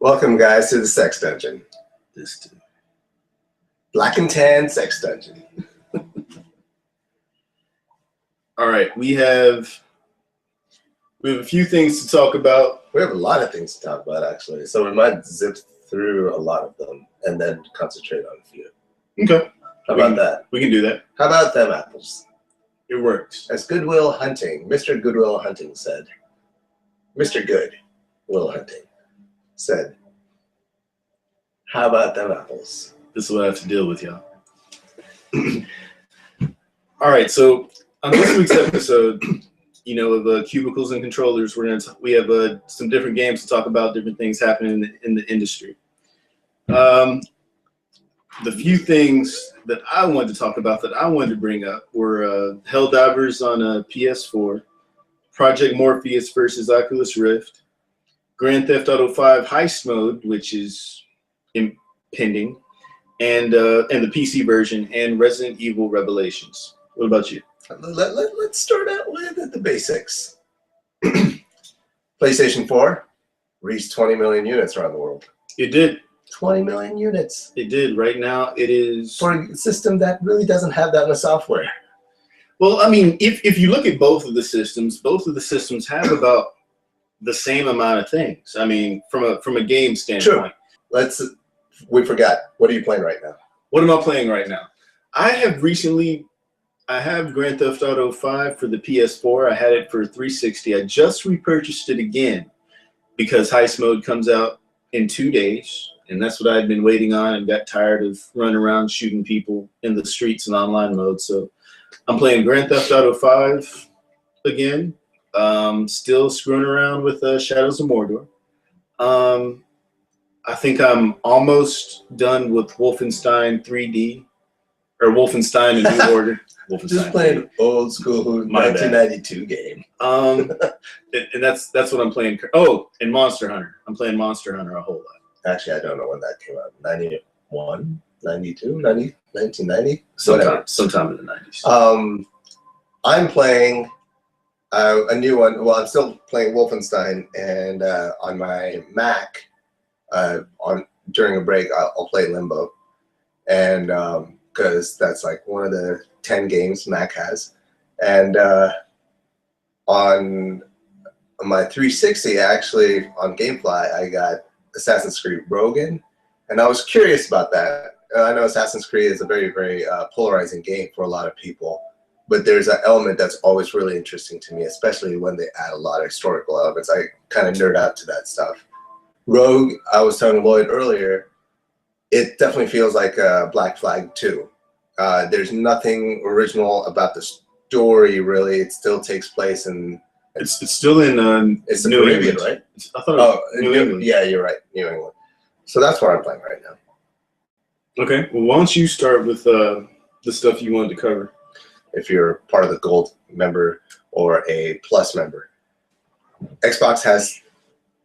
Welcome, guys, to the Sex Dungeon. Black and Tan Sex Dungeon. All right, we have a few things to talk about. We have a lot of things to talk about, actually. So we might zip through a lot of them and then concentrate on a few. Okay. How about that? We can do that. How about them apples? It works. As Goodwill Hunting, Mr. Goodwill Hunting said, Mr. Good Will Hunting said, how about them apples? This is what I have to deal with, y'all. All right, so on this week's episode, of Cubicles and Controllers, we have some different games to talk about, different things happening in the industry. The few things that I wanted to talk about, that I wanted to bring up, were Helldivers on a PS4, Project Morpheus versus Oculus Rift, Grand Theft Auto 5 Heist Mode, which is impending, and the PC version, and Resident Evil Revelations. What about you? Let's start out with the basics. PlayStation 4 reached 20 million units around the world. It did. 20 million units. It did. Right now, it is... For a system that really doesn't have that much software. Well, I mean, if you look at both of the systems have about the same amount of things. I mean, from a game standpoint. True. We forgot. What are you playing right now? What am I playing right now? I have Grand Theft Auto 5 for the PS4. I had it for 360. I just repurchased it again because Heist Mode comes out in 2 days. And that's what I'd been waiting on, and got tired of running around shooting people in the streets in online mode. So I'm playing Grand Theft Auto 5 again. Still screwing around with Shadows of Mordor. I think I'm almost done with Wolfenstein 3D, or Wolfenstein A New Order. Just playing old school 1992 game. And that's what I'm playing. Oh, and Monster Hunter. I'm playing Monster Hunter a whole lot. Actually, I don't know when that came out. 91, 92, 90, 1990? Sometime in the 90s. I'm playing a new one. Well, I'm still playing Wolfenstein, and on my Mac, during a break, I'll play Limbo. And because that's like one of the 10 games Mac has. And on my 360, actually, on GameFly, I got Assassin's Creed Rogue, and I was curious about that. I know Assassin's Creed is a very, very polarizing game for a lot of people, but there's an element that's always really interesting to me, especially when they add a lot of historical elements. I kind of nerd out to that stuff. Rogue, I was telling Lloyd earlier, it definitely feels like Black Flag 2. There's nothing original about the story, really. It still takes place in... It's still in it's New Caribbean, England, right? I thought it was New England. Yeah, you're right, New England. So that's what I'm playing right now. Okay, well, why don't you start with the stuff you wanted to cover? If you're part of the Gold member or a Plus member. Xbox has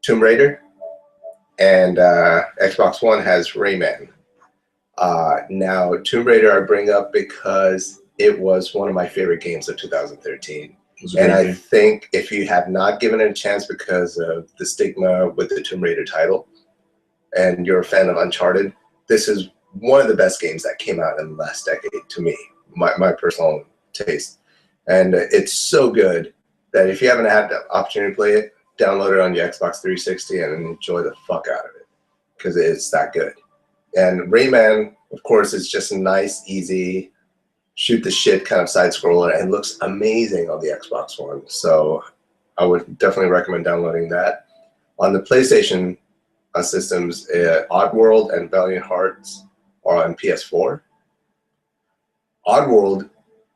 Tomb Raider, and Xbox One has Rayman. Now, Tomb Raider I bring up because it was one of my favorite games of 2013. And I think if you have not given it a chance because of the stigma with the Tomb Raider title, and you're a fan of Uncharted, this is one of the best games that came out in the last decade to me, my personal taste. And it's so good that if you haven't had the opportunity to play it, download it on your Xbox 360 and enjoy the fuck out of it, because it's that good. And Rayman, of course, is just a nice, easy, shoot the shit kind of side scroller, and looks amazing on the Xbox One. So I would definitely recommend downloading that. On the PlayStation systems, Oddworld and Valiant Hearts are on PS4. Oddworld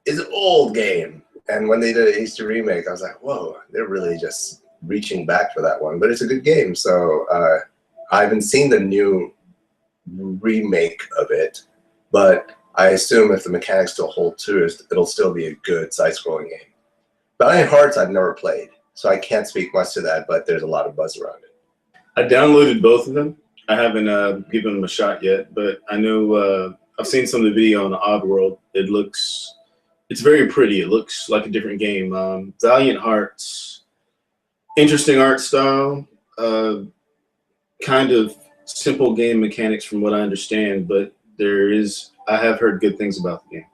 is an old game, and when they did an HD remake, I was like, whoa, they're really just reaching back for that one. But it's a good game, so I haven't seen the new remake of it, but I assume if the mechanics still hold true, it'll still be a good side-scrolling game. Valiant Hearts I've never played, so I can't speak much to that, but there's a lot of buzz around it. I downloaded both of them. I haven't given them a shot yet, but I know I've seen some of the video on the Oddworld. It's very pretty. It looks like a different game. Valiant Hearts, interesting art style. kind of simple game mechanics from what I understand, but I have heard good things about the game.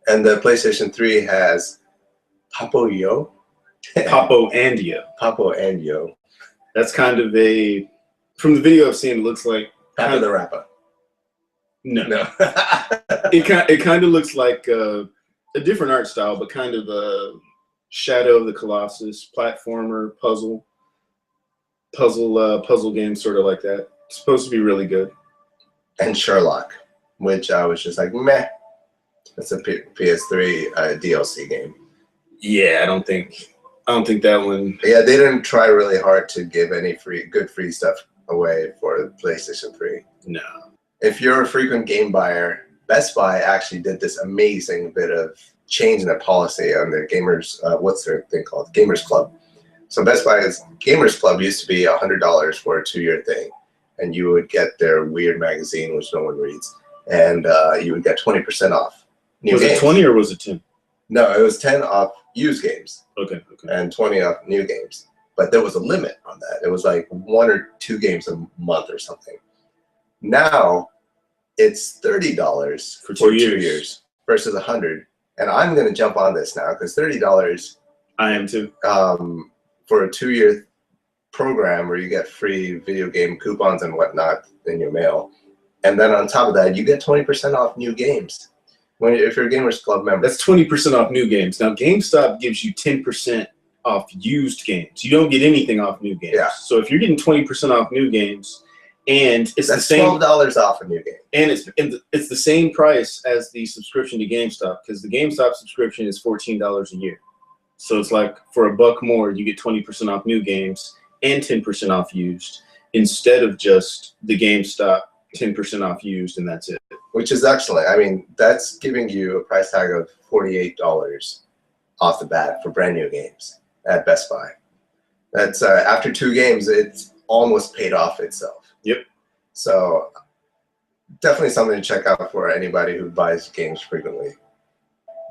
And the PlayStation 3 has Papo Yo. Papo and Yo. Papo and Yo. That's kind of from the video I've seen, it looks like Papa the Rapper. No. It kind of looks like a different art style, but kind of a Shadow of the Colossus platformer puzzle game, sort of like that. It's supposed to be really good. And Sherlock, which I was just like, meh. It's a PS3 DLC game. Yeah, I don't think that one. Yeah, they didn't try really hard to give any good free stuff away for PlayStation 3. No. If you're a frequent game buyer, Best Buy actually did this amazing bit of change in their policy on their gamers. What's their thing called? Gamers Club. So Best Buy's Gamers Club used to be $100 for a 2-year thing, and you would get their weird magazine, which no one reads, and you would get 20% off new games. Was it 20 or was it 10? No, it was 10 off used games. Okay. And 20 off new games. But there was a limit on that. It was like 1 or 2 games a month or something. Now it's $30 for 2 years versus $100. And I'm going to jump on this now because $30. I am too. For a 2-year program where you get free video game coupons and whatnot in your mail. And then on top of that, you get 20% off new games. If you're a Gamers Club member. That's 20% off new games. Now, GameStop gives you 10% off used games. You don't get anything off new games. Yeah. So if you're getting 20% off new games, and it's That's the same $12 off a new game, and it's the same price as the subscription to GameStop, because the GameStop subscription is $14 a year. So it's like for $1 more, you get 20% off new games and 10% off used, instead of just the GameStop 10% off used, and that's it. Which is excellent. I mean, that's giving you a price tag of $48 off the bat for brand new games at Best Buy. That's after 2 games, it's almost paid off itself. Yep. So definitely something to check out for anybody who buys games frequently.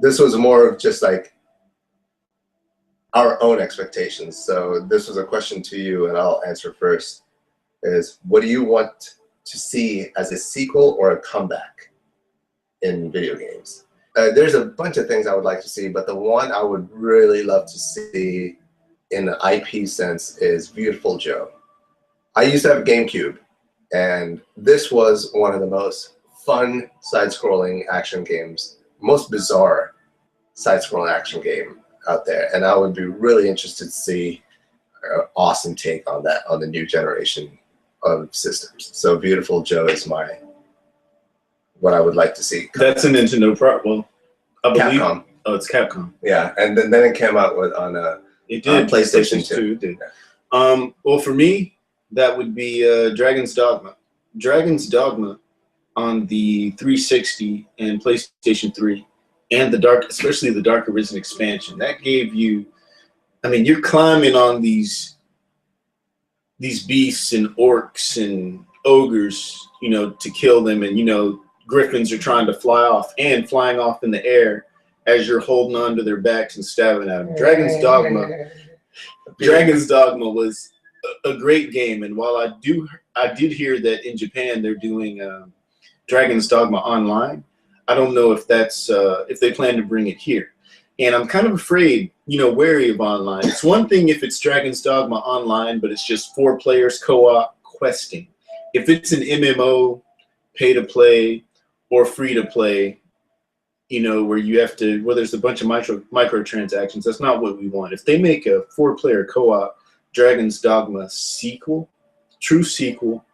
This was more of just like our own expectations. So this was a question to you, and I'll answer first, is what do you want to see as a sequel or a comeback in video games? There's a bunch of things I would like to see, but the one I would really love to see in the IP sense is Beautiful Joe. I used to have a GameCube, and this was one of the most fun side-scrolling action games, most bizarre side-scrolling action game out there, and I would be really interested to see an awesome take on that on the new generation of systems. So Beautiful Joe is what I would like to see. That's a Nintendo product. Well, I believe. Capcom. Oh, it's Capcom. Yeah, and then it came out on PlayStation 2. It did. Well, for me, that would be Dragon's Dogma. Dragon's Dogma on the 360 and PlayStation 3, and especially the Dark Arisen expansion. That gave you, I mean, you're climbing on these beasts and orcs and ogres, to kill them, and griffins are trying to flying off in the air as you're holding on to their backs and stabbing at them. Dragon's Dogma was a great game, and while I did hear that in Japan they're doing Dragon's Dogma online, I don't know if that's if they plan to bring it here. And I'm kind of afraid, wary of online. It's one thing if it's Dragon's Dogma online, but it's just 4 players co-op questing. If it's an MMO, pay to play or free to play, where there's a bunch of microtransactions, that's not what we want. If they make a 4-player co-op Dragon's Dogma sequel, true sequel,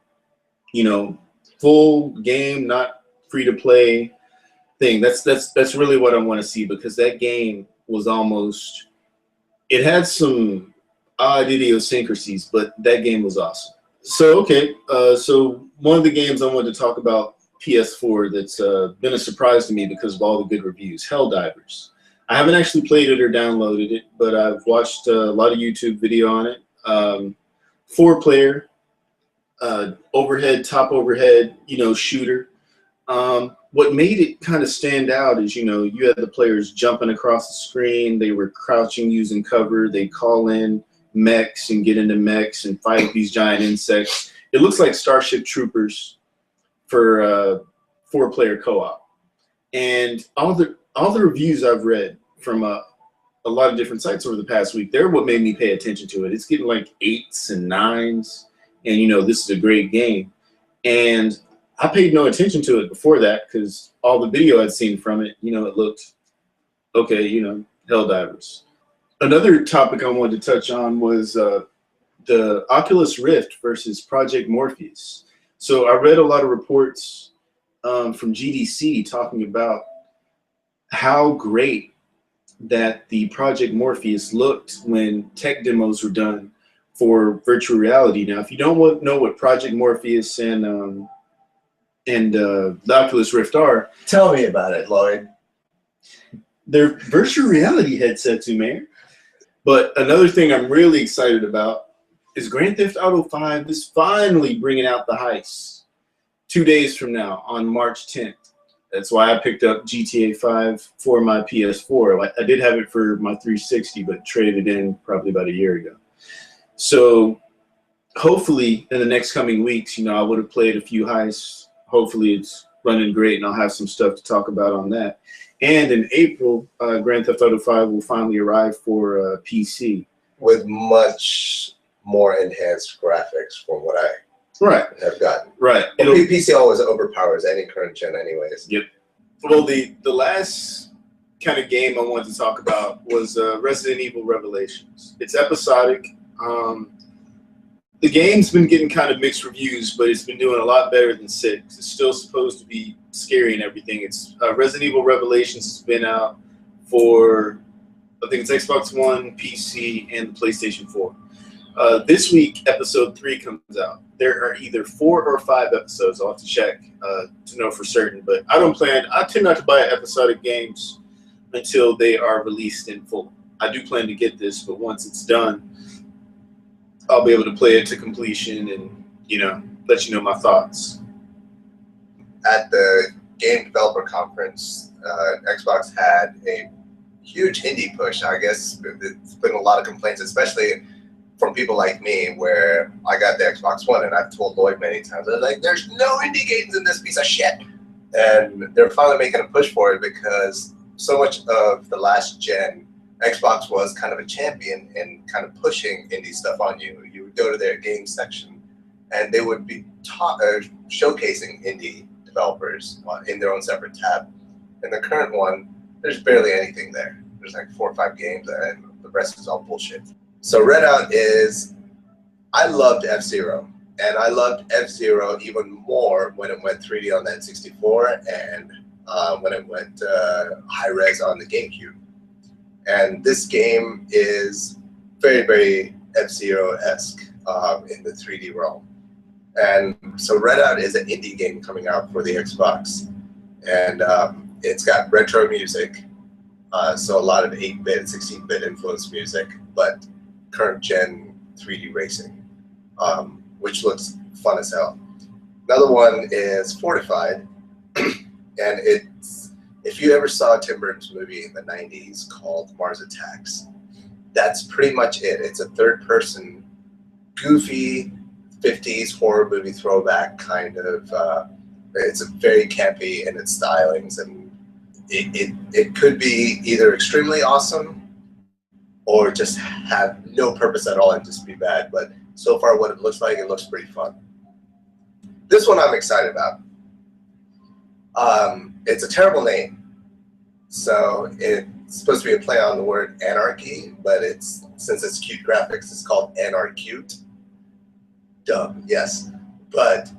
full game, not free to play thing, that's really what I want to see, because that game was it had some odd idiosyncrasies, but that game was awesome. So so one of the games I wanted to talk about PS4 that's been a surprise to me because of all the good reviews, Helldivers. I haven't actually played it or downloaded it, but I've watched a lot of YouTube video on it. 4-player, top overhead, shooter. What made it kind of stand out is, you had the players jumping across the screen. They were crouching using cover. They call in mechs and get into mechs and fight these giant insects. It looks like Starship Troopers for 4-player co-op. And all the reviews I've read from a lot of different sites over the past week, they're what made me pay attention to it. It's getting like 8s and 9s, and you know, this is a great game. And I paid no attention to it before that because all the video I'd seen from it, you know, it looked okay, you know, Helldivers. Another topic I wanted to touch on was the Oculus Rift versus Project Morpheus. So I read a lot of reports from GDC talking about how great that the Project Morpheus looked when tech demos were done for virtual reality. Now, if you don't know what Project Morpheus and the Oculus Rift are, Tell me about it, Lloyd. they're virtual reality headsets, man. But another thing I'm really excited about is Grand Theft Auto 5 is finally bringing out the heist 2 days from now on March 10th. That's why I picked up GTA 5 for my PS4. I did have it for my 360, but traded it in probably about a year ago. So hopefully in the next coming weeks, you know, I would have played a few heists. Hopefully it's running great, and I'll have some stuff to talk about on that. And in April, Grand Theft Auto 5 will finally arrive for PC. With much more enhanced graphics from what I have gotten. Right. Well, PC always overpowers any current gen anyways. Yep. Well, the last kind of game I wanted to talk about was Resident Evil Revelations. It's episodic. The game's been getting kind of mixed reviews, but it's been doing a lot better than 6. It's still supposed to be scary and everything. It's Resident Evil Revelations has been out for, I think it's Xbox One, PC, and the PlayStation 4. This week, episode 3 comes out. There are either 4 or 5 episodes. I'll have to check to know for certain. But I tend not to buy episodic games until they are released in full. I do plan to get this, but once it's done, I'll be able to play it to completion and, you know, let you know my thoughts. At the Game Developer Conference, Xbox had a huge indie push. I guess it's been a lot of complaints, especially from people like me, where I got the Xbox One, and I've told Lloyd many times, they're like, there's no indie games in this piece of shit. And they're finally making a push for it because so much of the last gen, Xbox was kind of a champion in kind of pushing indie stuff on you. You would go to their game section, and they would be showcasing indie developers in their own separate tab. In the current one, there's barely anything there. There's like 4 or 5 games, and the rest is all bullshit. So Redout is, I loved F-Zero, and I loved F-Zero even more when it went 3D on the N64 and when it went high-res on the GameCube. And this game is very, very F-Zero-esque in the 3D realm. And so Redout is an indie game coming out for the Xbox. And it's got retro music, so a lot of 8-bit, 16-bit influenced music, but current gen 3D racing, which looks fun as hell. Another one is Fortified, and it's, if you ever saw Tim Burton's movie in the 90s called Mars Attacks, that's pretty much it. It's a third-person, goofy 50s horror movie throwback kind of. It's very campy in its stylings, and it could be either extremely awesome or just have no purpose at all and just be bad. But so far, what it looks pretty fun. This one I'm excited about. It's a terrible name. So it's supposed to be a play on the word anarchy, but since it's cute graphics, it's called Anarcute. Dumb, yes. But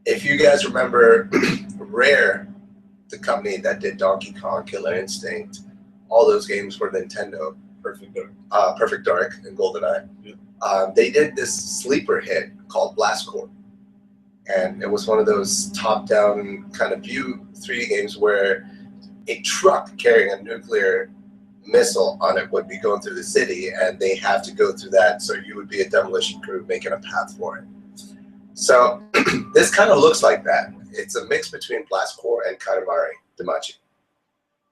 if you guys remember Rare, the company that did Donkey Kong, Killer Instinct, all those games for Nintendo, Perfect Dark, and GoldenEye, they did this sleeper hit called Blast Corps. And it was one of those top-down kind of view 3D games where a truck carrying a nuclear missile on it would be going through the city, and they have to go through that, so you would be a demolition crew making a path for it. So this kind of looks like that. It's a mix between Blast Corps and Katamari Damacy.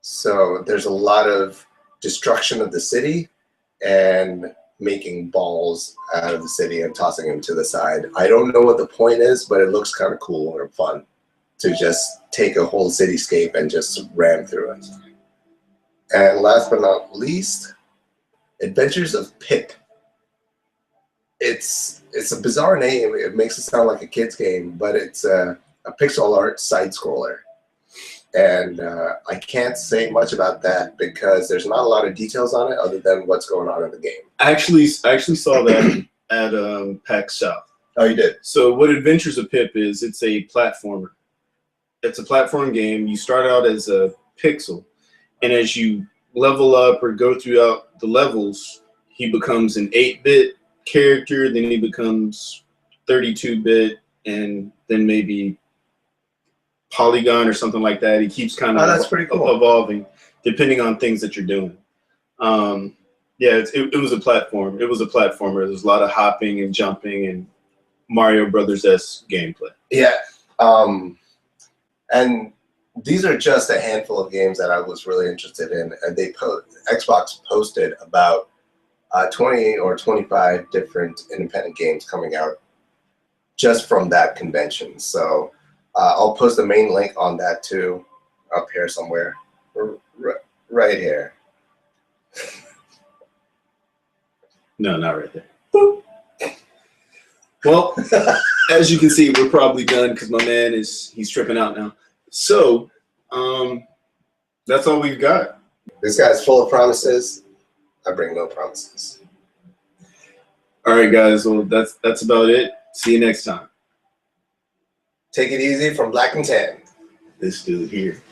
So there's a lot of destruction of the city and making balls out of the city and tossing them to the side. I don't know what the point is, but it looks kind of cool or fun to just take a whole cityscape and just ram through it. And last but not least, Adventures of Pip. It's a bizarre name. It makes it sound like a kid's game, but it's a pixel art side scroller. And I can't say much about that because there's not a lot of details on it other than what's going on in the game. I actually saw that at PAX South. Oh, you did? So what Adventures of Pip is, it's a platformer. It's a platform game. You start out as a pixel, and as you level up or go throughout the levels, he becomes an 8-bit character, then he becomes 32-bit, and then maybe polygon or something like that. He keeps kind of that's pretty cool. evolving depending on things that you're doing. Yeah, it was a platform. It was a platformer. There's a lot of hopping and jumping and Mario Brothers-esque gameplay. Yeah. And these are just a handful of games that I was really interested in. And Xbox posted about 20 or 25 different independent games coming out just from that convention. So I'll post the main link on that too, up here somewhere, right here. No, not right there. Boop. Well, as you can see, we're probably done because my man he's tripping out now. So that's all we've got. This guy's full of promises. I bring no promises. All right, guys. Well, that's about it. See you next time. Take it easy from Black and Tan. This dude here.